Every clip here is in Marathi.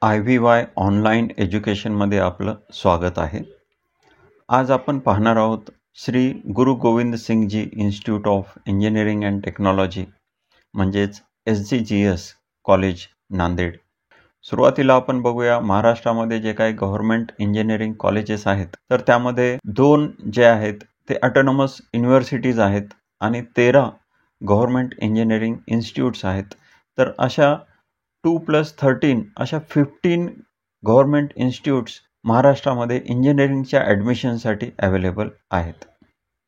IVY ऑनलाईन एज्युकेशनमध्ये आपलं स्वागत आहे. आज आपण पाहणार आहोत Shri Guru Govind Singhji institute of engineering and technology म्हणजेच SGGS कॉलेज नांदेड. सुरुवातीला आपण बघूया महाराष्ट्रामध्ये जे काही गव्हर्नमेंट इंजिनिअरिंग कॉलेजेस आहेत तर त्यामध्ये 2 जे आहेत ते ऑटोनॉमस युनिव्हर्सिटीज आहेत आणि 13 गव्हर्नमेंट इंजिनिअरिंग इन्स्टिट्यूट्स आहेत. तर अशा 2+13 अशा 15 गव्हर्नमेंट इन्स्टिट्यूट्स महाराष्ट्रामध्ये इंजिनिअरिंगच्या ॲडमिशनसाठी अवेलेबल आहेत.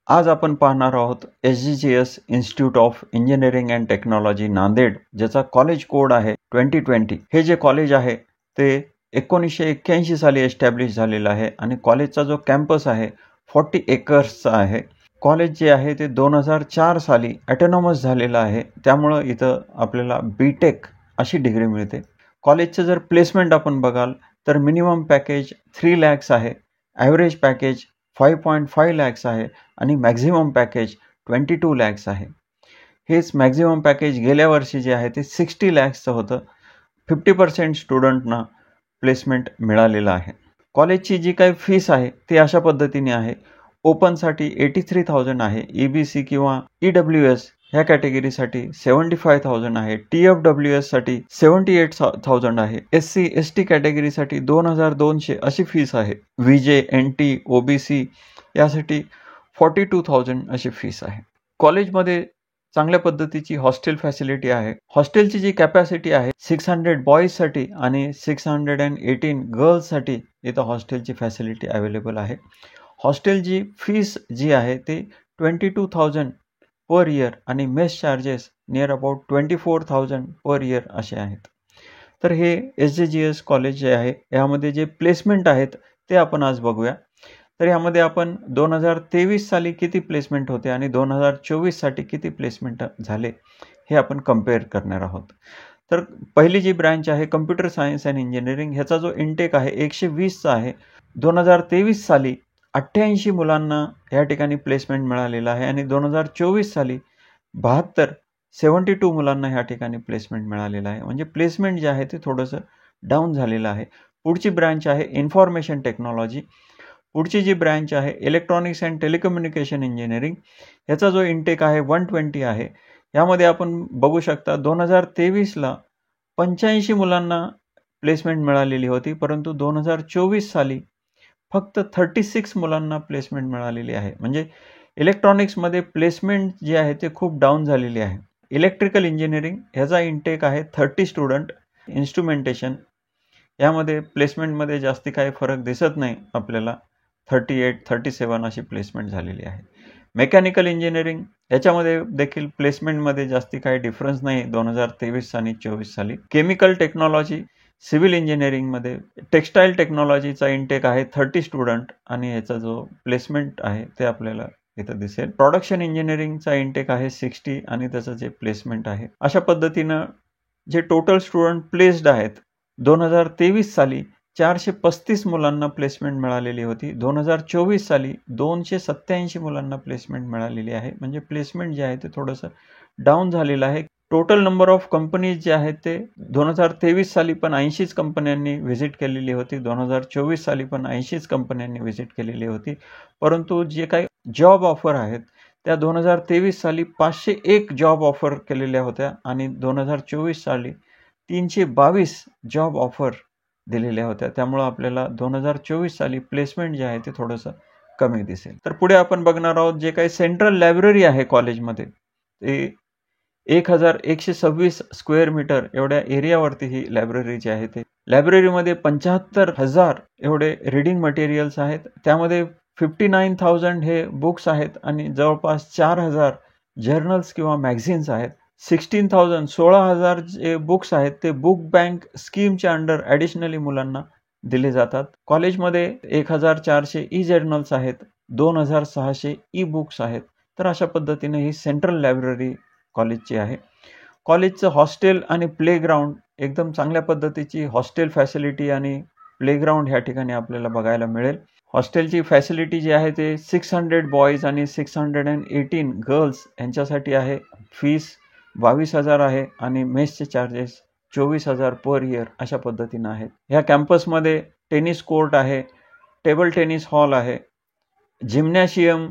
आज आपण पाहणार आहोत SGGS institute of engineering and technology Nanded, ज्याचा कॉलेज कोड आहे 2020. हे जे कॉलेज आहे ते 1981 साली एस्टॅब्लिश झालेलं आहे आणि कॉलेजचा जो कॅम्पस आहे 40 एकर्सचा आहे. कॉलेज जे आहे ते 2004 साली ॲटोनॉमस झालेलं आहे, त्यामुळं इथं आपल्याला BTech अशी डिग्री मिळते. कॉलेजचं जर प्लेसमेंट आपण बघाल तर मिनिमम पॅकेज 3 lakhs आहे, ॲव्हरेज पॅकेज 5.5 lakhs आहे आणि मॅक्झिमम पॅकेज 22 lakhs आहे. हेच मॅक्झिमम पॅकेज गेल्या वर्षी जे आहे ते 60 lakhsचं होतं. 50% स्टुडंटना प्लेसमेंट मिळालेलं आहे. कॉलेजची जी काही फीस आहे ती अशा पद्धतीने आहे. ओपनसाठी 83,000 आहे, EBC किंवा EWS ह्या कॅटेगरीसाठी 75,000 आहे, TFWS साठी 78,000 आहे, SC ST कॅटेगरीसाठी 2,200 अशी फीस आहे. VJ NT OBC यासाठी 42,000 अशी फीस आहे. कॉलेजमध्ये चांगल्या पद्धतीची हॉस्टेल फॅसिलिटी आहे. हॉस्टेलची जी कॅपॅसिटी आहे 600 बॉईजसाठी आणि 618 गर्ल्ससाठी इथं हॉस्टेलची फॅसिलिटी अवेलेबल आहे. हॉस्टेलची फीस जी आहे ते 22,000 पर इयर आणि mess charges near about 24,000 per year असे आहेत. तर हे SGGS कॉलेज जे आहे यामध्ये जे प्लेसमेंट आहेत ते आपण आज बघूया. तर यामध्ये आपण 2023 साली किती प्लेसमेंट होते आणि 2024 साठी किती प्लेसमेंट झाले हे आपण कम्पेअर करणार आहोत. तर पहिली जी ब्रँच आहे कम्प्युटर सायन्स अँड इंजिनिअरिंग, ह्याचा जो इनटेक आहे 120चा आहे. 2023 साली 88 मुलांना या ठिकाणी प्लेसमेंट मिळालेलं आहे आणि 2024 साली 72 मुलांना ह्या ठिकाणी प्लेसमेंट मिळालेलं आहे. म्हणजे प्लेसमेंट जे आहे ते थोडंसं डाऊन झालेलं आहे. पुढची ब्रँच आहे इन्फॉर्मेशन टेक्नॉलॉजी. पुढची जी ब्रँच आहे इलेक्ट्रॉनिक्स अँड टेलिकम्युनिकेशन इंजिनिअरिंग, ह्याचा जो इनटेक आहे 120 आहे. यामध्ये आपण बघू शकता 2023ला 85 मुलांना प्लेसमेंट मिळालेली होती, परंतु 2024 साली फक्त 36 मुलांना प्लेसमेंट मिळालेली आहे. म्हणजे इलेक्ट्रॉनिक्समध्ये प्लेसमेंट जी आहे ते खूप डाऊन झालेली आहे. इलेक्ट्रिकल इंजिनिअरिंग ह्याचा इनटेक आहे 30 स्टुडंट. इन्स्ट्रुमेंटेशन यामध्ये प्लेसमेंटमध्ये जास्ती काही फरक दिसत नाही आपल्याला, 38-37 अशी प्लेसमेंट झालेली आहे. मेकॅनिकल इंजिनिअरिंग याच्यामध्ये देखील प्लेसमेंटमध्ये जास्ती काही डिफरन्स नाही 2023 आणि 24 साली. केमिकल टेक्नॉलॉजी, सिव्हिल इंजिनिअरिंगमध्ये टेक्स्टाईल टेक्नॉलॉजीचा इनटेक आहे 30 स्टुडंट आणि याचा जो प्लेसमेंट आहे ते आपल्याला इथं दिसेल. प्रोडक्शन इंजिनिअरिंगचा इनटेक आहे 60 आणि त्याचं जे प्लेसमेंट आहे अशा पद्धतीनं जे टोटल स्टुडंट प्लेस्ड आहेत 2023 साली 435 मुलांना प्लेसमेंट मिळालेली होती. 2024 साली 287 मुलांना प्लेसमेंट मिळालेली आहे. म्हणजे प्लेसमेंट जे आहे ते थोडंसं डाऊन झालेलं आहे. टोटल नंबर ऑफ कंपनीज जे आहेत ते 2023 साली पण 80च कंपन्यांनी व्हिजिट केलेली होती. 2024 साली पण 80च कंपन्यांनी व्हिजिट केलेली होती. परंतु जे काही जॉब ऑफर आहेत त्या 2023 साली 501 जॉब ऑफर केलेल्या होत्या आणि 2024 साली 322 जॉब ऑफर दिलेल्या होत्या. त्यामुळं आपल्याला 2024 साली प्लेसमेंट जे आहे ते थोडंसं कमी दिसेल. तर पुढे आपण बघणार आहोत जे काही सेंट्रल लायब्ररी आहे कॉलेजमध्ये ते 1126 स्क्वेअर मीटर एवढ्या एरियावरती ही लायब्ररी जी आहे ते. लायब्ररीमध्ये 75,000 एवढे रीडिंग मटेरियल्स आहेत. त्यामध्ये 59,000 हे बुक्स आहेत आणि जवळपास 4,000 जर्नल्स किंवा मॅगझिन्स आहेत. 16,000 जे बुक्स आहेत ते बुक बँक स्कीमच्या अंडर ॲडिशनली मुलांना दिले जातात. कॉलेजमध्ये 1,400 ई जर्नल्स आहेत, 2,600 ई बुक्स आहेत. तर अशा पद्धतीने ही सेंट्रल लायब्ररी कॉलेजची आहे. कॉलेजचं हॉस्टेल आणि प्लेग्राऊंड एकदम चांगल्या पद्धतीची हॉस्टेल फॅसिलिटी आणि प्लेग्राऊंड ह्या ठिकाणी आपल्याला बघायला मिळेल. हॉस्टेलची फॅसिलिटी जी आहे ते 600 बॉईज आणि 618 गर्ल्स यांच्यासाठी आहे. फीस 22,000 आहे आणि मेसचे चार्जेस 24,000 पर इयर अशा पद्धतीनं आहेत. ह्या कॅम्पसमध्ये टेनिस कोर्ट आहे, टेबल टेनिस हॉल आहे, gymnasium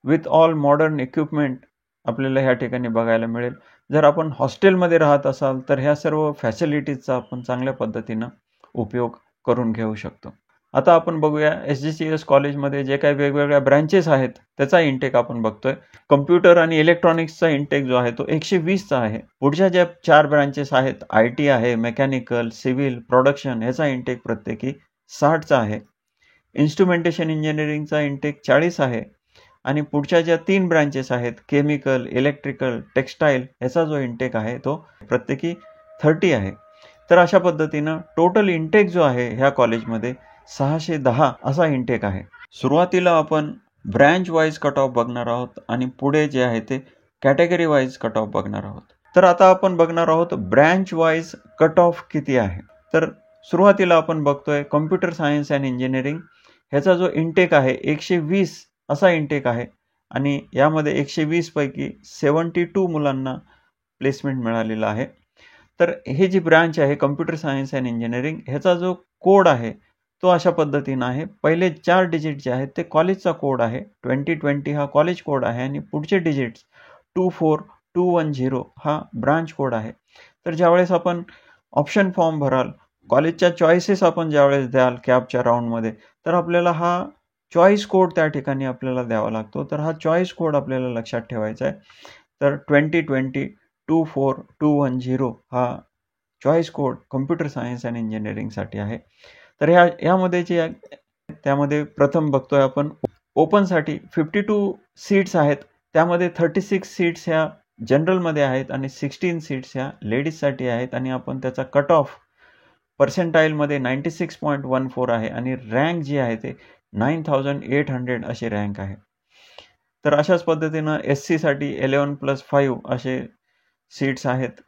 with all modern equipment आपल्याला ह्या ठिकाणी बघायला मिळेल. जर आपण हॉस्टेलमध्ये राहत असाल तर ह्या सर्व फॅसिलिटीजचा आपण चांगल्या पद्धतीनं उपयोग करून घेऊ शकतो. आता आपण बघूया SGCS कॉलेजमध्ये जे काही वेगवेगळ्या ब्रँचेस आहेत त्याचा इंटेक आपण बघतोय. कम्प्युटर आणि इलेक्ट्रॉनिक्सचा इंटेक जो आहे तो 120चा आहे. पुढच्या ज्या 4 ब्रँचेस आहेत, IT आहे, मेकॅनिकल, सिव्हिल, प्रोडक्शन, ह्याचा इंटेक प्रत्येकी 60चा आहे. इन्स्ट्रुमेंटेशन इंजिनिअरिंगचा इंटेक 40 आहे आणि पुढच्या ज्या 3 ब्रँचेस आहेत, केमिकल, इलेक्ट्रिकल, टेक्स्टाईल, ह्याचा जो इंटेक आहे तो प्रत्येकी 30 आहे. तर अशा पद्धतीनं टोटल इंटेक जो आहे ह्या कॉलेजमध्ये 610 असा इंटेक आहे. सुरुवातीला आपण ब्रँच वाईज कट ऑफ बघणार आहोत आणि पुढे जे आहे ते कॅटेगरी वाईज कट ऑफ बघणार आहोत. तर आता आपण बघणार आहोत ब्रँच वाईज कट ऑफ किती आहे. तर सुरुवातीला आपण बघतोय कम्प्युटर सायन्स अँड इंजिनिअरिंग, ह्याचा जो इंटेक आहे 120 असा इंटेक आहे आणि यामध्ये 120 पैकी 72 मुलांना प्लेसमेंट मिळालेला आहे. तर हे जी ब्रँच आहे कम्प्युटर सायन्स अँड इंजिनिअरिंग, ह्याचा जो कोड आहे तो अशा पद्धतीनं आहे. पहिले 4 डिजिट जे आहेत ते कॉलेजचा कोड आहे. 2020 हा कॉलेज कोड आहे आणि पुढचे डिजिट्स 24210 हा ब्रांच कोड आहे. तर ज्यावेळेस आपण ऑप्शन फॉर्म भराल, कॉलेजच्या चॉईसेस आपण ज्यावेळेस द्याल कॅपच्या राऊंडमध्ये, तर आपल्याला हा चॉईस कोड त्या ठिकाणी आपल्याला द्यावा लागतो. तर हा चॉईस कोड आपल्याला लक्षात ठेवायचा आहे. तर 2020 24210 हा choice code computer science and इंजिनिअरिंगसाठी आहे. तर ह्यामध्ये जे त्यामध्ये प्रथम बघतोय आपण ओपनसाठी 52 सीट्स आहेत. त्यामध्ये 36 सीट्स ह्या जनरलमध्ये आहेत आणि 16 सीट्स ह्या लेडीजसाठी आहेत आणि आपण त्याचा कट ऑफ पर्सेंटाईलमध्ये 96.14 आहे आणि रँक जी आहे ते 9800 अशी रँक आहे. तर अशाच पद्धतीनं SC साठी 11+5 असे सीट्स आहेत.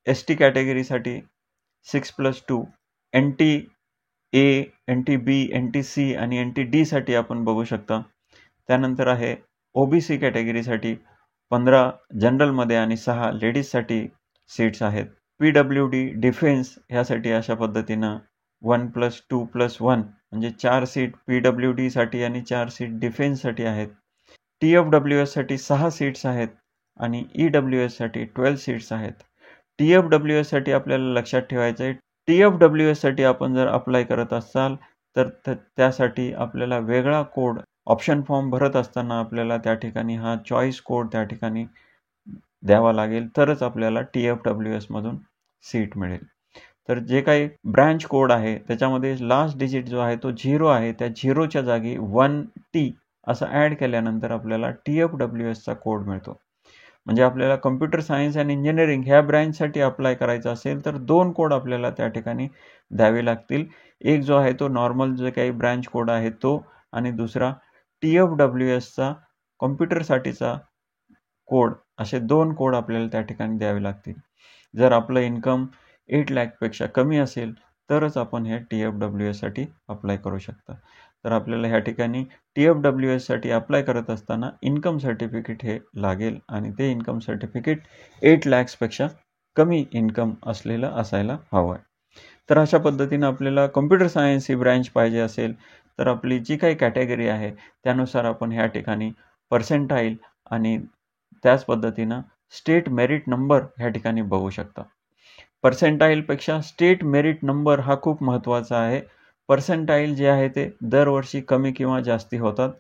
ST कॅटेगरीसाठी 6+2, NT-A, NT-B, NT-C आणि NT-D साठी आपण बघू शकता. त्यानंतर आहे OBC कॅटेगरीसाठी 15 जनरलमध्ये आणि 6 लेडीजसाठी सीट्स आहेत. PWD डिफेन्स ह्यासाठी अशा पद्धतीनं 1+2+1 म्हणजे 4 सीट PWD साठी आणि 4 सीट डिफेन्ससाठी आहेत. TFWS साठी 6 सीट्स आहेत आणि EWS साठी 12 सीट्स आहेत. TFWS साठी आपल्याला लक्षात ठेवायचं आहे, TFWS साठी आपण जर अप्लाय करत असाल तर त्यासाठी आपल्याला वेगळा कोड ऑप्शन फॉर्म भरत असताना आपल्याला त्या ठिकाणी हा चॉईस कोड त्या ठिकाणी द्यावा लागेल, तरच आपल्याला TFWS मधून सीट मिळेल. तर जे काही ब्रँच कोड आहे त्याच्यामध्ये लास्ट डिजिट जो आहे तो 0 आहे. त्या 0च्या जागी 1T असं ॲड केल्यानंतर आपल्याला TFWSचा कोड मिळतो. म्हणजे आपल्याला कम्प्युटर सायन्स अँड इंजिनिअरिंग ह्या ब्रँचसाठी अप्लाय करायचं असेल तर 2 कोड आपल्याला त्या ठिकाणी द्यावे लागतील. एक जो आहे तो नॉर्मल जे काही ब्रँच कोड आहे तो आणि दुसरा TFWSचा कम्प्युटरसाठीचा कोड, असे 2 कोड आपल्याला त्या ठिकाणी द्यावे लागतील. जर आपलं इन्कम 8 लाखपेक्षा कमी असेल तरच आपण ह्या TFWS साठी अप्लाय करू शकता. तर आपल्याला ह्या ठिकाणी TFWS साठी अप्लाय करत असताना इन्कम सर्टिफिकेट हे लागेल आणि ते इन्कम सर्टिफिकेट 8 लाखपेक्षा कमी इन्कम असलेलं असायला हवं आहे. तर अशा पद्धतीनं आपल्याला कम्प्युटर सायन्स ही ब्रँच पाहिजे असेल तर आपली जी काही कॅटेगरी आहे त्यानुसार आपण ह्या ठिकाणी पर्सेंटाईल आणि त्याच पद्धतीनं स्टेट मेरिट नंबर ह्या ठिकाणी बघू शकता. पर्सेंटाईलपेक्षा स्टेट मेरिट नंबर हा खूप महत्त्वाचा आहे. पर्सेंटाईल जे आहे ते दरवर्षी कमी किंवा जास्ती होतात.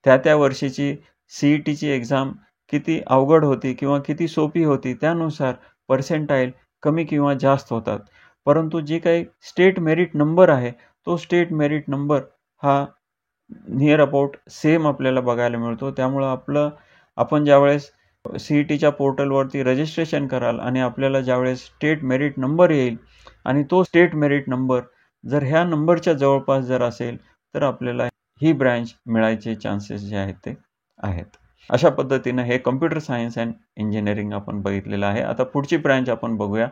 त्या वर्षीची CETची एक्झाम किती अवघड होती किंवा किती सोपी होती त्यानुसार पर्सेंटाईल कमी किंवा जास्त होतात. परंतु जे काही स्टेट मेरिट नंबर आहे तो स्टेट मेरिट नंबर हा नियर अबाउट सेम आपल्याला बघायला मिळतो. त्यामुळं आपण ज्यावेळेस CETच्या पोर्टलवरती रजिस्ट्रेशन कराल आणि आपल्याला ज्यावेळेस स्टेट मेरिट नंबर येईल आणि तो स्टेट मेरिट नंबर जर ह्या नंबरच्या जवळपास जर असेल तर आपल्याला ही ब्रँच मिळायचे चान्सेस जे आहेत ते आहेत. अशा पद्धतीनं हे कम्प्युटर सायन्स अँड इंजिनिअरिंग आपण बघितलेलं आहे. आता पुढची ब्रँच आपण बघूया,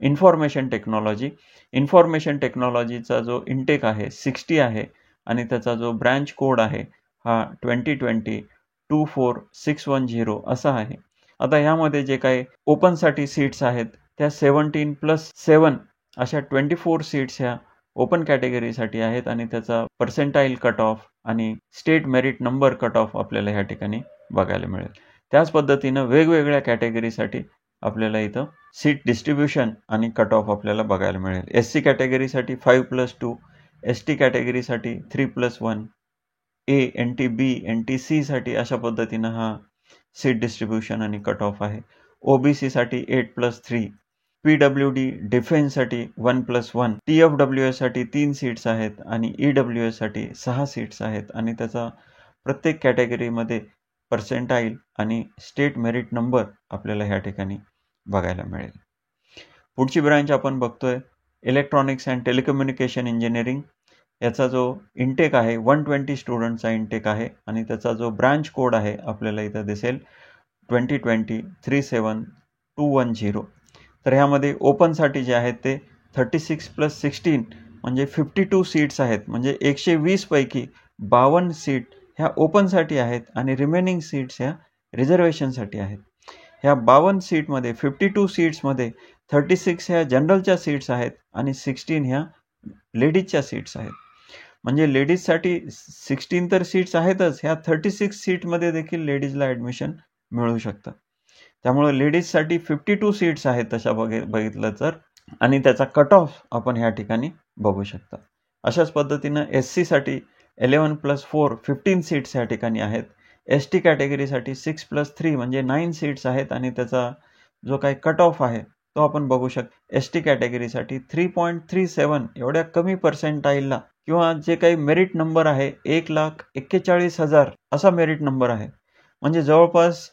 इन्फॉर्मेशन टेक्नॉलॉजी. इन्फॉर्मेशन टेक्नॉलॉजीचा जो इंटेक आहे 60 आहे आणि त्याचा जो ब्रँच कोड आहे हा 2020 24610 असा आहे. आता ह्यामध्ये जे काही ओपनसाठी सीट्स आहेत त्या 17+7 अशा 24 सीट्स ह्या ओपन कॅटेगरीसाठी आहेत आणि त्याचा पर्सेंटाईल कट ऑफ आणि state merit number cut off आपल्याला ह्या ठिकाणी बघायला मिळेल. त्याच पद्धतीनं वेगवेगळ्या कॅटेगरीसाठी आपल्याला इथं सीट डिस्ट्रीब्युशन आणि कट ऑफ आपल्याला बघायला मिळेल. SC कॅटेगरीसाठी 5+2, ST कॅटेगरीसाठी 3+1, A, NT B, NT C साठी अशा पद्धतीनं हा सीट डिस्ट्रीब्युशन आणि कट ऑफ आहे. OBC साठी 8+3, PWD डिफेन्ससाठी 1+1, TFWS साठी 3 सीट्स आहेत आणि EWS साठी 6 सीट्स आहेत आणि त्याचा प्रत्येक कॅटेगरीमध्ये पर्सेंटाईल आणि स्टेट मेरिट नंबर आपल्याला ह्या ठिकाणी बघायला मिळेल. पुढची ब्रांच आपण बघतोय इलेक्ट्रॉनिक्स अँड टेलिकम्युनिकेशन इंजिनिअरिंग. याचा जो इंटेक आहे 120 स्टुडंटचा इंटेक आहे आणि त्याचा जो ब्रांच कोड आहे आपल्याला इथं दिसेल 2020-37210. तर ह्यामध्ये ओपनसाठी जे आहेत ते 36+16 म्हणजे 52 सीट्स आहेत. म्हणजे 120 पैकी 52 सीट ह्या ओपनसाठी आहेत आणि रिमेनिंग सीट्स ह्या रिझर्वेशनसाठी आहेत. ह्या 52 सीटमध्ये 52 सीट्समध्ये 36 ह्या जनरलच्या सीट्स आहेत आणि 16 ह्या लेडीजच्या सीट्स आहेत. म्हणजे लेडीजसाठी 16 तर सीट्स आहेतच, ह्या 36 सीटमध्ये देखील लेडीजला ॲडमिशन मिळू शकतं. त्यामुळे लेडीजसाठी 52 सीट्स आहेत तशा बघितलं तर आणि त्याचा कट ऑफ आपण ह्या ठिकाणी बघू शकता. अशाच पद्धतीनं SC साठी 11+4 15 सीट्स ह्या ठिकाणी आहेत. ST कॅटेगरीसाठी 6+3 म्हणजे 9 सीट्स आहेत आणि त्याचा जो काही कट ऑफ आहे तो आपण बघू शकतो. ST कॅटेगरीसाठी 3.37 एवढ्या कमी पर्सेंटाईलला किंवा जे काही मेरिट नंबर आहे 1,41,000 असा मेरिट नंबर आहे. म्हणजे जवळपास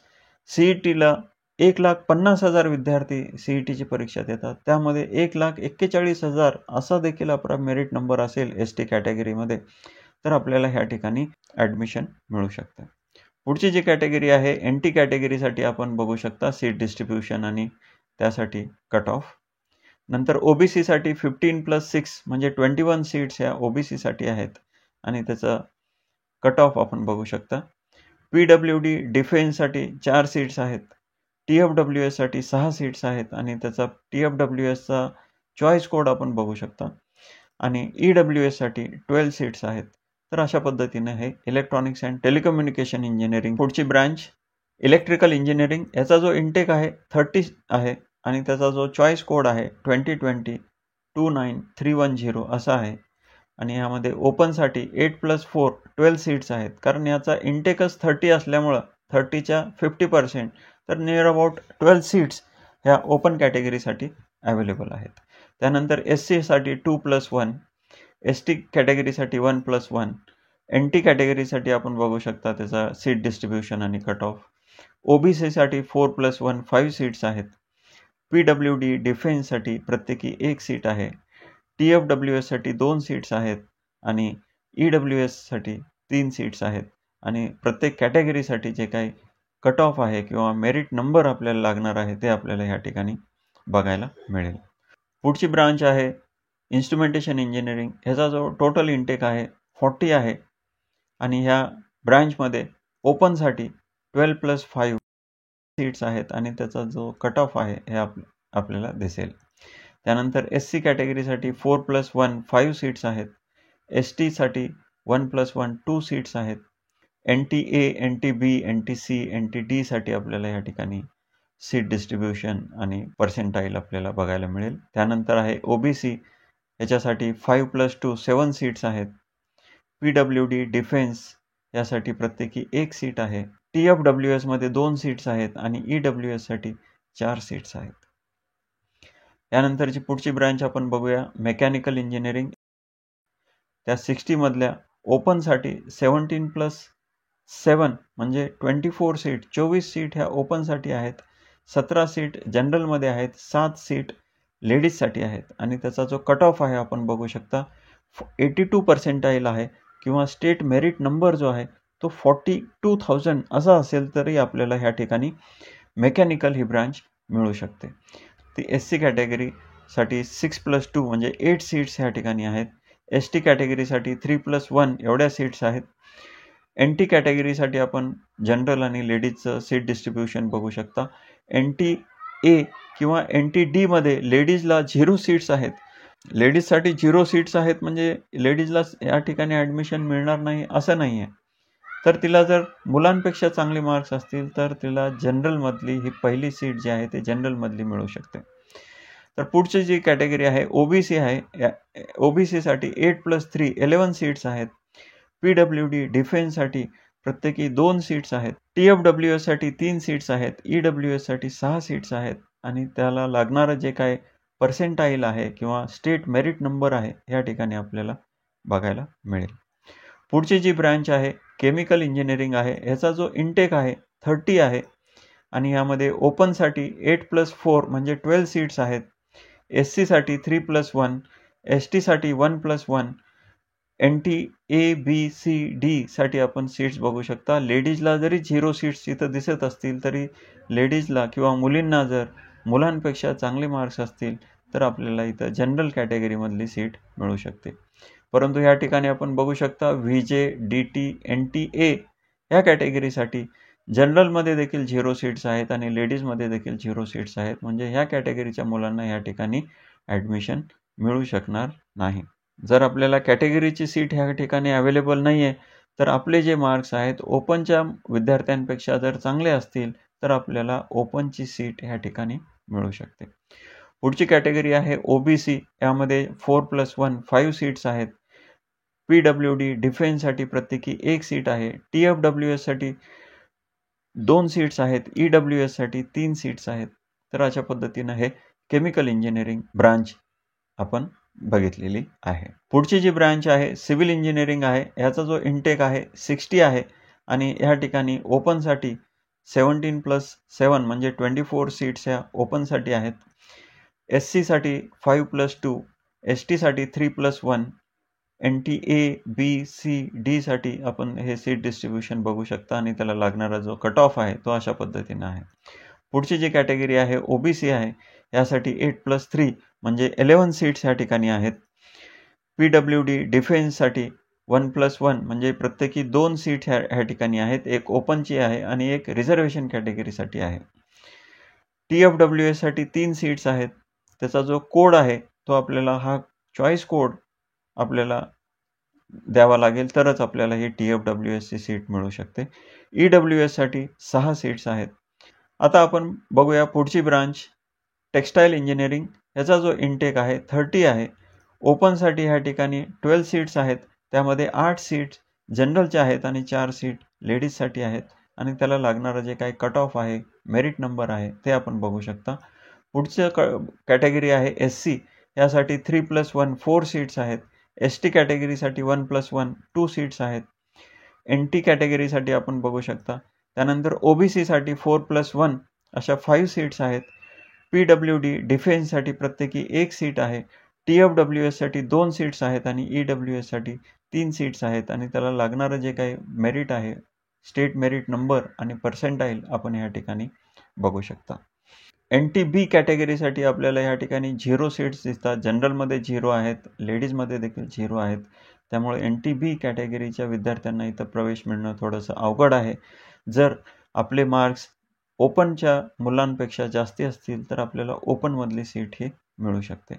CETला 1,50,000 विद्यार्थी CETची परीक्षा देतात, त्यामध्ये 1,41,000 असा देखील आपला मेरिट नंबर असेल ST कॅटेगरीमध्ये तर आपल्याला ह्या ठिकाणी ॲडमिशन मिळू शकतं. पुढची जी कॅटेगरी आहे NT कॅटेगरीसाठी आपण बघू शकता सीट डिस्ट्रीब्युशन आणि त्यासाठी कट ऑफ. नंतर OBC साठी 15+6 म्हणजे 21 सीट्स ह्या OBC साठी आहेत आणि त्याचा कट ऑफ आपण बघू शकता. PWD डिफेन्ससाठी 4 सीट्स आहेत. TFWS साठी 6 सीट्स आहेत आणि त्याचा TFWSचा चॉईस कोड आपण बघू शकता आणि EWS साठी 12 सीट्स आहेत. तर अशा पद्धतीने हे इलेक्ट्रॉनिक्स अँड टेलिकम्युनिकेशन इंजिनिअरिंग. पुढची ब्रांच इलेक्ट्रिकल इंजिनिअरिंग. याचा जो इंटेक आहे 30 आहे आणि त्याचा जो चॉईस कोड आहे 2020-29310 असा आहे आणि यामध्ये ओपनसाठी 8+4 12 सीट्स आहेत. कारण याचा इंटेकच 30 असल्यामुळं 30च्या 50% तर नियर अबाउट 12 सीट्स ह्या ओपन कॅटेगरीसाठी अवेलेबल आहेत. त्यानंतर SC साठी 2+1, ST कॅटेगरीसाठी 1+1, NT कॅटेगरीसाठी आपण बघू शकता त्याचा सीट डिस्ट्रीब्युशन आणि कट ऑफ. OBC साठी 4+1 5 सीट्स आहेत. PWD डिफेन्ससाठी प्रत्येकी 1 सीट आहे. TFWS साठी 2 सीट्स आहेत आणि EWS साठी 3 सीट्स आहेत आणि प्रत्येक कॅटेगरीसाठी जे काही कट ऑफ आहे किंवा मेरिट नंबर आपल्याला लागणार आहे ते आपल्याला ह्या ठिकाणी बघायला मिळेल. पुढची ब्रांच आहे इन्स्ट्रुमेंटेशन इंजिनिअरिंग. ह्याचा जो टोटल इंटेक आहे 40 आहे आणि ह्या ब्रांचमध्ये ओपनसाठी 12+5 सीट्स आहेत आणि त्याचा जो कट ऑफ आहे हे आपल्याला दिसेल. त्यानंतर SC कॅटेगरीसाठी 4+1 5 सीट्स आहेत. ST साठी 1+1 2 सीट्स आहेत. NTA, NTB, NTC, NTD साठी आपल्याला या ठिकाणी सीट डिस्ट्रीब्युशन आणि पर्सेंटाईल आपल्याला बघायला मिळेल. त्यानंतर आहे OBC. याच्यासाठी 5+2 7 सीट्स आहेत. PWD डिफेन्स यासाठी प्रत्येकी 1 सीट आहे. TFWS मध्ये 2 सीट्स आहेत आणि EWS साठी 4 सीट्स आहेत. यानंतरची पुढची ब्रांच आपण बघूया मेकॅनिकल इंजिनिअरिंग. त्या 60 मधल्या ओपनसाठी 17+7 म्हणजे 24 सीट 24 सीट ह्या ओपनसाठी आहेत. 17 सीट जनरलमध्ये आहेत. 7 सीट लेडीजसाठी आहेत आणि त्याचा जो कट ऑफ आहे आपण बघू शकता 82 पर्सेंटाईल आहे किंवा स्टेट मेरिट नंबर जो आहे तो 42,000 असा असेल तरी आपल्याला ह्या ठिकाणी मेकॅनिकल ही ब्रांच मिळू शकते. ती SC कॅटेगरीसाठी 6+2 म्हणजे 8 सीट्स ह्या ठिकाणी आहेत. ST कॅटेगरीसाठी 3+1 एवढ्या सीट्स आहेत. NT कॅटेगरीसाठी आपण जनरल आणि लेडीजचं सीट डिस्ट्रीब्युशन बघू शकता. NT ए किंवा NT-D मध्ये लेडीजला 0 सीट्स आहेत. लेडीजसाठी 0 सीट्स आहेत म्हणजे लेडीजला या ठिकाणी ॲडमिशन मिळणार नाही असं नाही आहे. तर तिला जर मुलांपेक्षा चांगले मार्क्स असतील तर तिला जनरलमधली ही पहिली सीट जी आहे ते जनरलमधली मिळू शकते. तर पुढची जी कॅटेगरी आहे OBC आहे. OBCसाठी 8+3 11 सीट्स आहेत. PWD डिफेन्ससाठी प्रत्येकी 2 सीट्स आहेत. TFWSसाठी 3 सीट्स आहेत. EWSसाठी 6 सीट्स आहेत आणि त्याला लागणारं जे काय पर्सेंटाईल आहे किंवा स्टेट मेरिट नंबर आहे या ठिकाणी आपल्याला बघायला मिळेल. पुढची जी ब्रँच आहे केमिकल इंजिनिअरिंग आहे. ह्याचा जो इंटेक आहे 30 आहे आणि यामध्ये ओपनसाठी 8+4 म्हणजे 12 सीट्स आहेत. SCसाठी 3+1, STसाठी 1+1, NT-A-B-C-D साठी आपण सीट्स बघू शकता. लेडीजला जरी 0 सीट्स इथं दिसत असतील तरी लेडीजला किंवा मुलींना जर मुलांपेक्षा चांगले मार्क्स असतील तर आपल्याला इथं जनरल कॅटेगरीमधली सीट मिळू शकते. परंतु या ठिकाणी आपण बघू शकता VJ, DT, NTA ह्या कॅटेगरीसाठी जनरलमध्ये देखील 0 सीट्स आहेत आणि लेडीजमध्ये देखील 0 सीट्स आहेत. म्हणजे ह्या कॅटेगरीच्या मुलांना या ठिकाणी ॲडमिशन मिळू शकणार नाही. जर आपल्याला कॅटेगरीची सीट ह्या ठिकाणी अवेलेबल नाही आहे तर आपले जे मार्क्स आहेत ओपनच्या विद्यार्थ्यांपेक्षा जर चांगले असतील तर आपल्याला ओपनची सीट ह्या ठिकाणी मिळू शकते. पुढची कॅटेगरी आहे OBC. यामध्ये 4+1 5 सीट्स आहेत. PWD डिफेन्ससाठी प्रत्येकी 1 सीट आहे. TFWSसाठी 2 सीट्स आहेत. EWSसाठी 3 सीट्स आहेत. तर अशा पद्धतीनं हे केमिकल इंजिनिअरिंग ब्रांच आपण बघितलेली आहे. पुढची जी ब्रँच आहे सिव्हिल इंजिनिअरिंग आहे. ह्याचा जो इंटेक आहे 60 आहे आणि ह्या ठिकाणी ओपनसाठी 17+7 म्हणजे 24 सीट्स ह्या ओपनसाठी आहेत. SCसाठी 5+2, STसाठी 3+1, NT-A-B-C-D साठी आपण हे सीट डिस्ट्रीब्युशन बघू शकता आणि त्याला लागणारा जो कट ऑफ आहे तो अशा पद्धतीनं आहे. पुढची जी कॅटेगरी आहे OBC आहे. यासाठी 8+3 म्हणजे 11 सीट्स या ठिकाणी आहेत. PWD डिफेन्ससाठी 1+1 म्हणजे प्रत्येकी 2 सीट ह्या ठिकाणी आहेत. एक ओपनची आहे आणि एक रिझर्वेशन कॅटेगरीसाठी आहे. TFWSसाठी 3 सीट्स आहेत. त्याचा जो कोड आहे तो आपल्याला हा चॉईस कोड आपल्याला द्यावा लागेल तरच आपल्याला ही TFWSची सीट मिळू शकते. EWSसाठी 6 सीट्स आहेत. आता आपण बघूया पुढची ब्रांच टेक्स्टाईल इंजिनिअरिंग. याचा जो इंटेक आहे 30 आहे. ओपनसाठी ह्या ठिकाणी 12 सीट्स आहेत. त्यामध्ये 8 सीट्स जनरलच्या आहेत आणि 4 सीट लेडीजसाठी आहेत आणि त्याला लागणारं जे काही कट ऑफ आहे मेरिट नंबर आहे ते आपण बघू शकता. पुढचं कॅटेगरी आहे SC. यासाठी 3+1 4 सीट्स आहेत. ST कॅटेगरीसाठी 1+1 2 सीट्स आहेत. NT कॅटेगरीसाठी आपण बघू शकता. त्यानंतर OBCसाठी 4+1 अशा 5 सीट्स आहेत. PWD डिफेन्ससाठी प्रत्येकी 1 सीट आहे. TFWSसाठी 2 सीट्स आहेत आणि EWSसाठी 3 सीट्स आहेत आणि त्याला लागणारं जे काही मेरिट आहे स्टेट मेरिट नंबर आणि पर्सेंटाईल आपण या ठिकाणी बघू शकता. NT-B कॅटेगरीसाठी आपल्याला या ठिकाणी 0 सीट्स दिसतात. जनरलमध्ये 0 आहेत, लेडीजमध्ये देखील 0 आहेत. त्यामुळे NT-B कॅटेगरीच्या विद्यार्थ्यांना इथं प्रवेश मिळणं थोडंसं अवघड आहे. जर आपले मार्क्स ओपनच्या मुलांपेक्षा जास्ती असतील तर आपल्याला ओपनमधली सीट ही मिळू शकते.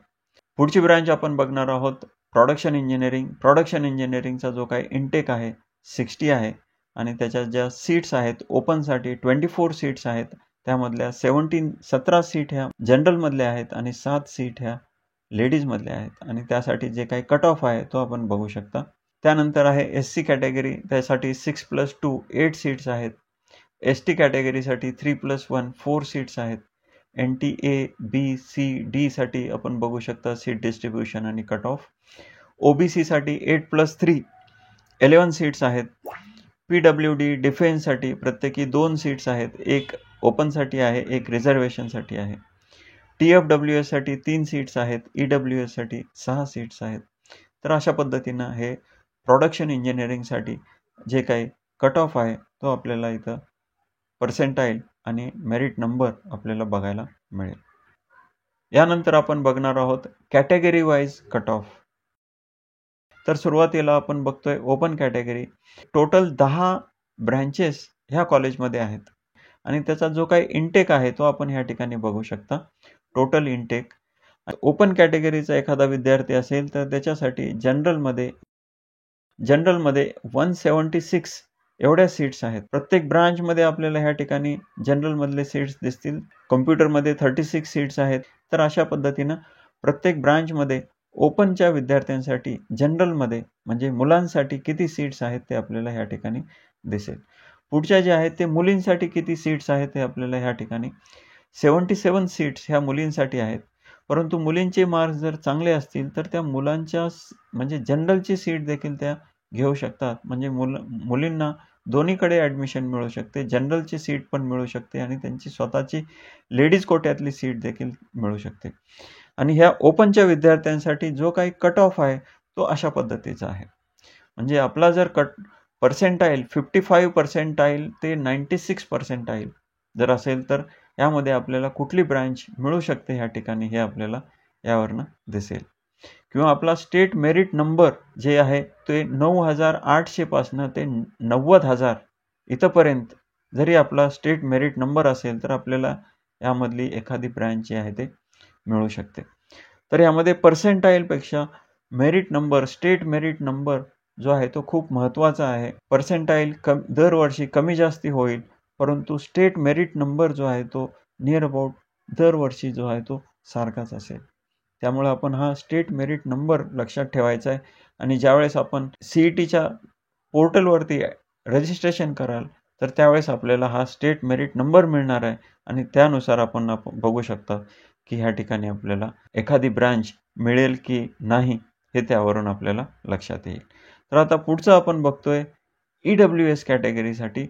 पुढची ब्रँच आपण बघणार आहोत प्रोडक्शन इंजिनिअरिंग. प्रोडक्शन इंजिनिअरिंगचा जो काही इंटेक आहे 60 आहे आणि त्याच्या ज्या सीट्स आहेत ओपनसाठी 24 सीट्स आहेत. त्यामधल्या 17 सीट ह्या जनरलमधल्या आहेत आणि 7 सीट ह्या लेडीजमधल्या आहेत आणि त्यासाठी जे काही कट ऑफ आहे तो आपण बघू शकता. त्यानंतर आहे SC कॅटेगरी. त्यासाठी 6+2 8 सीट्स आहेत. ST कॅटेगरीसाठी 3+1 4 सीट्स आहेत. NT-A-B-C-D साठी आपण बघू शकता सीट डिस्ट्रीब्युशन आणि कट ऑफ. OBCसाठी 8+3 11 सीट्स आहेत. PWD डिफेन्ससाठी प्रत्येकी 2 सीट्स आहेत. एक ओपनसाठी आहे, एक रिझर्वेशनसाठी आहे. TFWSसाठी 3 सीट्स आहेत. EWSसाठी 6 सीट्स आहेत. तर अशा पद्धतीनं हे प्रोडक्शन इंजिनिअरिंगसाठी जे काही कट ऑफ आहे तो आपल्याला इथं पर्सेंटाईल आणि मेरिट नंबर आपल्याला बघायला मिळेल. यानंतर आपण बघणार आहोत कॅटेगरी वाईज कट ऑफ. तर सुरुवातीला आपण बघतोय ओपन कॅटेगरी. टोटल 10 ब्रँचेस ह्या कॉलेजमध्ये आहेत आणि त्याचा जो काही इंटेक आहे तो आपण ह्या ठिकाणी बघू शकता. टोटल इंटेक ओपन कॅटेगरीचा एखादा विद्यार्थी असेल तर त्याच्यासाठी जनरलमध्ये 176 एवढ्या सीट्स आहेत. प्रत्येक ब्रांचमध्ये आपल्याला ह्या ठिकाणी जनरलमधले सीट्स दिसतील. कॉम्प्युटरमध्ये 36 सीट्स आहेत. तर अशा पद्धतीनं प्रत्येक ब्रांचमध्ये ओपनच्या विद्यार्थ्यांसाठी जनरलमध्ये म्हणजे मुलांसाठी किती सीट्स आहेत ते आपल्याला ह्या ठिकाणी दिसेल. पुढच्या जे आहेत ते मुलींसाठी किती सीट्स आहेत ते आपल्याला ह्या ठिकाणी 77 सीट्स ह्या मुलींसाठी आहेत. परंतु मुलींचे मार्क्स जर चांगले असतील तर त्या मुलांच्या म्हणजे जनरलची सीट देखील त्या घेऊ शकतात. म्हणजे मुलींना दोन्हीकडे ॲडमिशन मिळू शकते. जनरलची सीट पण मिळू शकते आणि त्यांची स्वतःची लेडीज कोट्यातली सीट देखील मिळू शकते. आणि ह्या ओपनच्या विद्यार्थ्यांसाठी जो काही कट ऑफ आहे तो अशा पद्धतीचा आहे. म्हणजे आपला जर पर्सेंटाईल 55 पर्सेंटाईल ते 96 पर्सेंटाईल जर असेल तर यामध्ये आपल्याला कुठली ब्रांच मिळू शकते ह्या ठिकाणी हे आपल्याला यावरनं दिसेल. किंवा आपला स्टेट मेरिट नंबर जे आहे ते 9,800 पासनं ते 90,000 इथंपर्यंत जरी आपला स्टेट मेरिट नंबर असेल तर आपल्याला यामधली एखादी ब्रँच जी आहे ते मिळू शकते. तर यामध्ये पर्सेंटाईलपेक्षा merit number, state merit number जो आहे तो खूप महत्त्वाचा आहे. पर्सेंटाईल दरवर्षी कमी जास्ती होईल, परंतु स्टेट मेरिट नंबर जो आहे तो नियर अबाउट दरवर्षी जो आहे तो सारखाच असेल. त्यामुळे आपण हा स्टेट मेरिट नंबर लक्षात ठेवायचा आहे. आणि ज्यावेळेस आपण CETच्या पोर्टलवरती रजिस्ट्रेशन कराल तर त्यावेळेस आपल्याला हा स्टेट मेरिट नंबर मिळणार आहे आणि त्यानुसार आपण बघू शकता की ह्या ठिकाणी आपल्याला एखादी ब्रांच मिळेल की नाही हे त्यावरून आपल्याला लक्षात येईल. तर आता पुढचं आपण बघतोय EWS कॅटेगरीसाठी.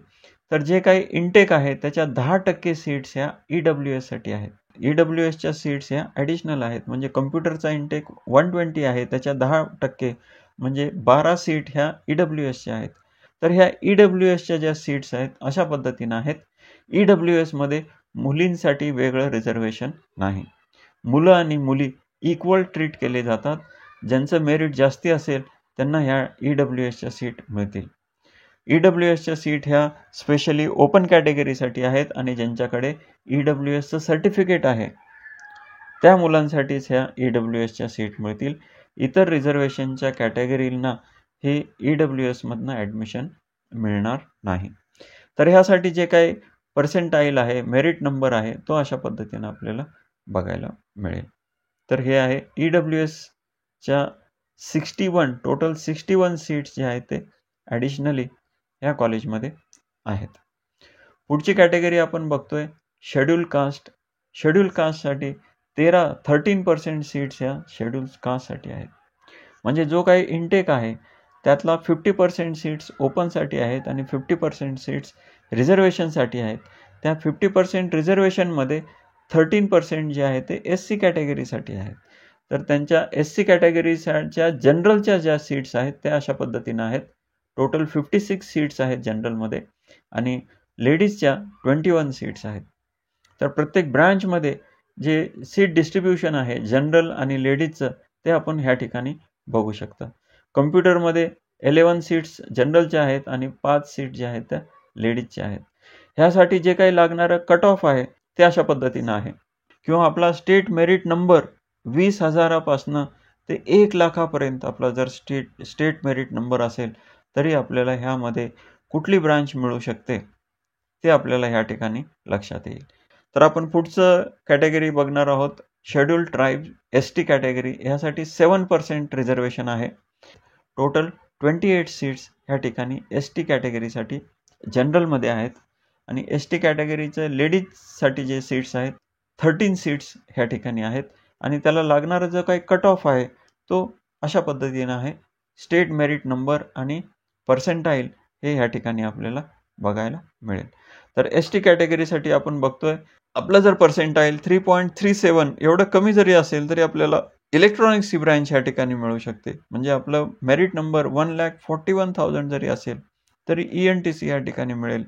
तर जे काही इंटेक आहे त्याच्या 10% सीट्स ह्या EWSसाठी आहेत. EWSच्या सीट्स ह्या ॲडिशनल आहेत. म्हणजे कम्प्युटरचा इंटेक 120 आहे, त्याच्या 10% म्हणजे 12 सीट ह्या EWSच्या आहेत. तर ह्या EWSच्या ज्या सीट्स आहेत अशा पद्धतीनं आहेत. EWSमध्ये मुलींसाठी वेगळं रिझर्वेशन नाही. मुलं आणि मुली इक्वल ट्रीट केले जातात. ज्यांचं मेरिट जास्ती असेल त्यांना ह्या EWSच्या सीट मिळतील. EWSच्या सीट ह्या स्पेशली ओपन कॅटेगरीसाठी आहेत आणि ज्यांच्याकडे EWSचं सर्टिफिकेट आहे त्या मुलांसाठीच ह्या EWSच्या सीट मिळतील. इतर रिझर्वेशनच्या कॅटेगरींना हे EWSमधनं ॲडमिशन मिळणार नाही. तर ह्यासाठी जे काही पर्सेंटाईल आहे, मेरिट नंबर आहे तो अशा पद्धतीनं आपल्याला बघायला मिळेल. तर हे आहे EWSच्या 61 टोटल 61 सीट्स जे आहेत ते ॲडिशनली ह्या कॉलेजमध्ये आहेत. पुढची कॅटेगरी आपण बघतोय शेड्यूल कास्ट. शेड्यूल कास्टसाठी 13% सीट्स ह्या शेड्यूल कास्टसाठी आहेत. म्हणजे जो काही इंटेक आहे त्यातला 50% सीट्स ओपनसाठी आहेत आणि 50% सीट्स रिझर्वेशनसाठी आहेत. त्या 50% रिझर्वेशनमध्ये 13% जे आहे ते SC कॅटेगरीसाठी आहेत. तर त्यांच्या SC कॅटेगरीच्या जनरलच्या ज्या सीट्स आहेत त्या अशा पद्धतीनं आहेत. टोटल 56 सीट्स आहेत जनरलमध्ये आणि लेडीजच्या 21 सीट्स आहेत. तर प्रत्येक ब्रांचमध्ये जे सीट डिस्ट्रीब्युशन आहे जनरल आणि लेडीजचं ते आपण ह्या ठिकाणी बघू शकता. कम्प्युटरमध्ये 11 सीट्स जनरलच्या आहेत आणि 5 सीट ज्या आहेत त्या लेडीजच्या आहेत. ह्यासाठी जे काही लागणारं कट ऑफ आहे ते अशा पद्धतीनं आहे. किंवा आपला स्टेट मेरिट नंबर 20,000 ते 1,00,000पर्यंत आपला जर स्टेट मेरिट नंबर असेल तरी आपल्याला ह्यामध्ये कुठली ब्रांच मिळू शकते ते आपल्याला ह्या ठिकाणी लक्षात येईल. तर आपण पुढचं कॅटेगरी बघणार आहोत शेड्यूल ट्राईब ST कॅटेगरी. ह्यासाठी 7% रिझर्वेशन आहे. टोटल 28 सीट्स ह्या ठिकाणी ST कॅटेगरीसाठी जनरलमध्ये आहेत आणि ST कॅटेगरीचं लेडीजसाठी जे सीट्स आहेत 13 सीट्स ह्या ठिकाणी आहेत आणि त्याला लागणारा जो काही कट ऑफ आहे तो अशा पद्धतीनं आहे. स्टेट मेरिट नंबर आणि पर्सेंटाईल हे ह्या ठिकाणी आपल्याला बघायला मिळेल. तर ST कॅटेगरीसाठी आपण बघतोय आपलं जर पर्सेंटाईल 3.37 एवढं कमी जरी असेल तरी आपल्याला इलेक्ट्रॉनिक्सची ब्रँच ह्या ठिकाणी मिळू शकते. म्हणजे आपलं मेरिट नंबर 1,41,000 जरी असेल तरी ENTC या ठिकाणी मिळेल.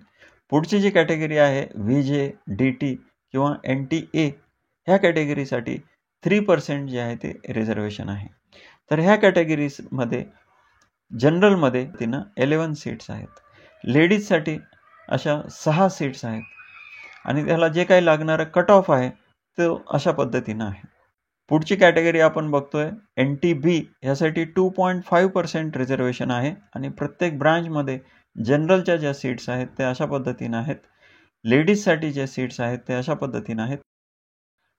पुढची जी कॅटेगरी आहे VJ, DT किंवा NTA ह्या कॅटेगरीसाठी 3% जे आहे ते रिझर्वेशन आहे. तर ह्या कॅटेगरीजमध्ये जनरलमध्ये 11 सीट्स आहेत. लेडीजसाठी अशा 6 सीट्स आहेत. आणि त्याला जे काही लागणारं कट ऑफ आहे तो अशा पद्धतीनं आहे. पुढची कॅटेगरी आपण बघतोय NTB, ह्यासाठी 2.5% रिझर्वेशन आहे आणि प्रत्येक ब्रांचमध्ये जनरलच्या ज्या सीट्स आहेत त्या अशा पद्धतीनं आहेत. लेडीजसाठी जे सीट्स आहेत ते अशा पद्धतीनं आहेत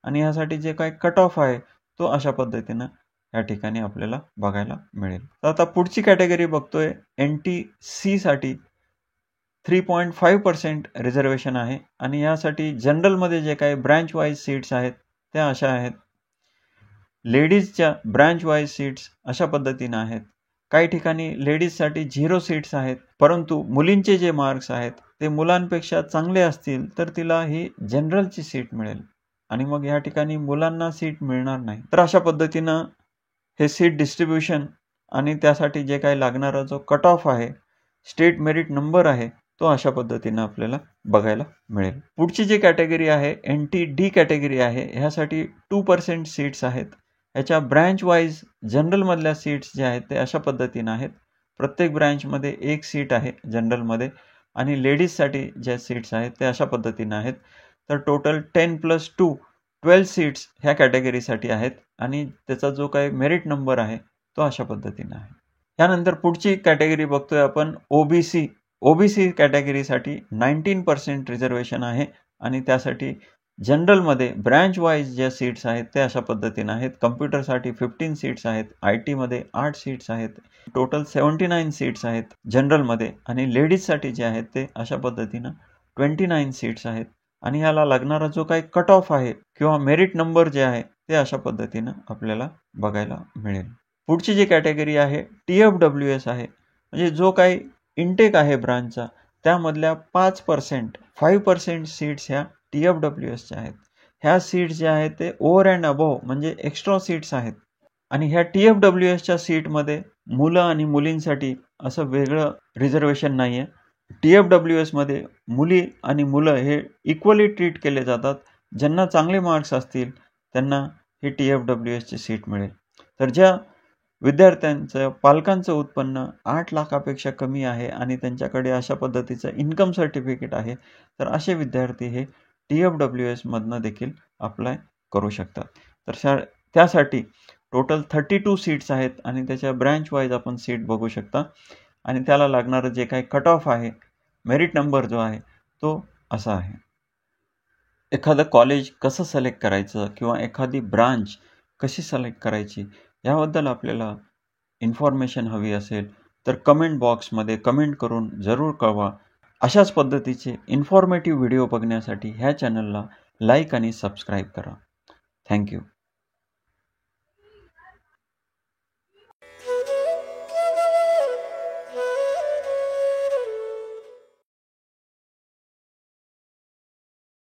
आणि ह्यासाठी जे काही कट ऑफ आहे तो अशा पद्धतीनं या ठिकाणी आपल्याला बघायला मिळेल. तर आता पुढची कॅटेगरी बघतोय NTC साठी 3.5% रिझर्वेशन आहे आणि यासाठी जनरलमध्ये जे काही ब्रँच वाईज सीट्स आहेत त्या अशा आहेत. लेडीजच्या ब्रँच वाईज सीट्स अशा पद्धतीनं आहेत. काही ठिकाणी लेडीजसाठी 0 सीट्स आहेत, परंतु मुलींचे जे मार्क्स आहेत ते मुलांपेक्षा चांगले असतील तर तिला ही जनरलची सीट मिळेल आणि मग या ठिकाणी मुलांना सीट मिळणार नाही. तर अशा पद्धतीनं हे सीट डिस्ट्रीब्युशन आणि त्यासाठी जे काही लागणारा जो कट ऑफ आहे, स्टेट मेरिट नंबर आहे, तो अशा पद्धतीनं आपल्याला बघायला मिळेल. पुढची जी कॅटेगरी आहे NTD कॅटेगरी आहे, ह्यासाठी 2% सीट्स आहेत. ह्याच्या ब्रँच वाईज जनरलमधल्या सीट्स ज्या आहेत ते अशा पद्धतीनं आहेत. प्रत्येक ब्रँचमध्ये 1 सीट आहे जनरलमध्ये आणि लेडीजसाठी ज्या सीट्स आहेत ते अशा पद्धतीनं आहेत. तर टोटल 10+2 12 सीट्स ह्या कॅटेगरीसाठी आहेत आणि त्याचा जो काही मेरिट नंबर आहे तो अशा पद्धतीनं आहे. त्यानंतर पुढची कॅटेगरी बघतोय आपण ओबीसी कॅटेगरीसाठी 19% रिझर्वेशन आहे आणि त्यासाठी जनरलमध्ये ब्रँच वाईज ज्या सीट्स आहेत ते अशा पद्धतीनं आहेत. कम्प्युटरसाठी 15 सीट्स आहेत, IT मध्ये 8 सीट्स आहेत, टोटल 79 सीट्स आहेत जनरलमध्ये आणि लेडीजसाठी जे आहेत ते अशा पद्धतीनं 29 सीट्स आहेत आणि याला लागणारा जो काही कट ऑफ आहे किंवा मेरिट नंबर जे आहे ते अशा पद्धतीनं आपल्याला बघायला मिळेल. पुढची जी कॅटेगरी आहे TFWS आहे, म्हणजे जो काही इनटेक आहे ब्रांचचा त्यामधल्या 5% सीट्स ह्या TFWSच्या आहेत. ह्या सीट्स ज्या आहेत ते ओव्हर अँड अबोव्ह म्हणजे एक्स्ट्रा सीट्स आहेत आणि ह्या TFWSच्या सीटमध्ये मुलं आणि मुलींसाठी असं वेगळं रिझर्वेशन नाही आहे. TFWSमध्ये मुली आणि मुलं हे इक्वली ट्रीट केले जातात. ज्यांना चांगले मार्क्स असतील त्यांना ही TFWSची सीट मिळेल. तर ज्या विद्यार्थ्यांचं पालकांचं उत्पन्न 8 लाखापेक्षा कमी आहे आणि त्यांच्याकडे अशा पद्धतीचं इन्कम सर्टिफिकेट आहे तर असे विद्यार्थी हे TFWS मधनं देखील अप्लाय करू शकतात. तर त्यासाठी टोटल 32 सीट्स आहेत आणि त्याच्या ब्रँच वाईज आपण सीट बघू शकता आणि त्याला लागणारं जे काही कट ऑफ आहे, मेरिट नंबर जो आहे तो असा आहे. एखादं कॉलेज कसं सिलेक्ट करायचं किंवा एखादी ब्रांच कशी सिलेक्ट करायची याबद्दल आपल्याला इन्फॉर्मेशन हवी असेल तर कमेंट बॉक्समध्ये कमेंट करून जरूर कळवा. अशाच पद्धतीचे इन्फॉर्मेटिव्ह व्हिडिओ बघण्यासाठी ह्या चॅनलला लाईक आणि सबस्क्राईब करा. थँक्यू.